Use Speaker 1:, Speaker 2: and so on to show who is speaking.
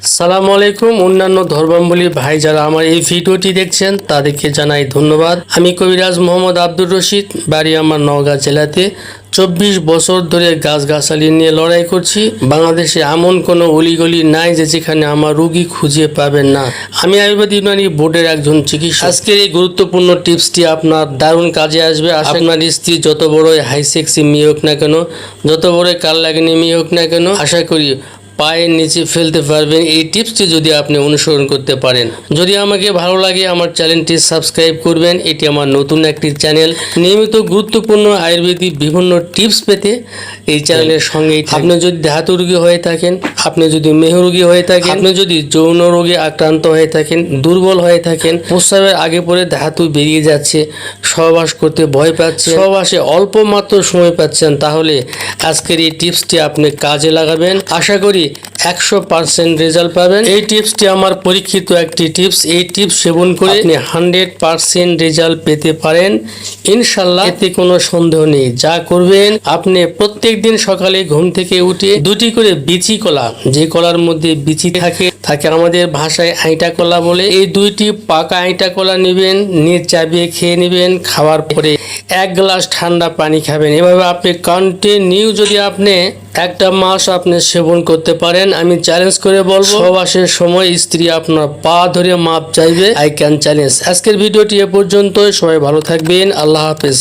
Speaker 1: আসসালামু আলাইকুম। অন্যান্য ধর্মাবলম্বী ভাই যারা আমার এই ভিডিওটি দেখছেন তাদেরকে জানাই ধন্যবাদ। আমি কবিরাজ মোহাম্মদ আব্দুর রশিদ, বাড়ি আমার নওগাঁ জেলাতে। 24 বছর ধরে গাছগাছালি নিয়ে লড়াই করছি। বাংলাদেশে এমন কোনো অলিগলি নাই যে যেখানে আমার রোগী খুঁজে পাবেন না। আমি আয়ুর্বেদ ইউনানি বোর্ডের একজন চিকিৎসক। আজকের এই গুরুত্বপূর্ণ টিপসটি আপনার দারুণ কাজে আসবে। আপনার স্ত্রী যত বড়ই হাই সেক্সি মেয়ে হোক না কেন, যত বড়ই কাল লাগেনি মেয়ে হোক না কেন, আশা করি পায়ের নিচে ফেলতে পারবেন এই টিপসটি যদি আপনি অনুসরণ করতে পারেন। যদি আমাকে ভালো লাগে আমার চ্যানেলটি সাবস্ক্রাইব করবেন। এটি আমার নতুন একটি চ্যানেল। নিয়মিত গুরুত্বপূর্ণ আয়ুর্বেদিক বিভিন্ন টিপস পেতে এই চ্যানেলের সঙ্গেই আপনি যদি ধাতু রোগী হয়ে থাকেন, আপনি যদি মেহ রোগী হয়ে থাকেন, আপনি যদি যৌন রোগে আক্রান্ত হয়ে থাকেন, দুর্বল হয়ে থাকেন, প্রস্রাবের আগে পরে ধাতু বেরিয়ে যাচ্ছে, সহবাস করতে ভয় পাচ্ছেন, সহবাসে অল্প মাত্র সময় পাচ্ছেন, তাহলে আজকের এই টিপসটি আপনি কাজে লাগাবেন। আশা করি 100% রেজাল্ট পাবেন। এই টিপসটি আমার পরীক্ষিত একটি টিপস। এই টিপস সেবন করে আপনি 100% রেজাল্ট পেতে পারেন ইনশাল্লাহ, এতে কোনো সন্দেহ নেই। যা করবেন, আপনি প্রত্যেক দিন সকালে ঘুম থেকে উঠে 2টি করে বিচি কলা, যে কলার মধ্যে বিচি থাকে আমাদের ভাষায় আইটা কলা বলে, এই 2টি পাকা আইটা কলা নেবেন, নিয়ে চাবিয়ে খেয়ে নেবেন। খাওয়ার পরে 1 গ্লাস ঠান্ডা পানি খাবেন। এভাবে আপনি কন্টিনিউ যদি আপনি একটা মাস আপনি সেবন করতে পারেন, আমি চ্যালেঞ্জ করে বলবো সহবাসের সময় স্ত্রী আপনার পা ধরে মাপ চাইবে। I can challenge. আজকের ভিডিওটি এ পর্যন্তই। সবাই ভালো থাকবেন। আল্লাহ হাফেজ।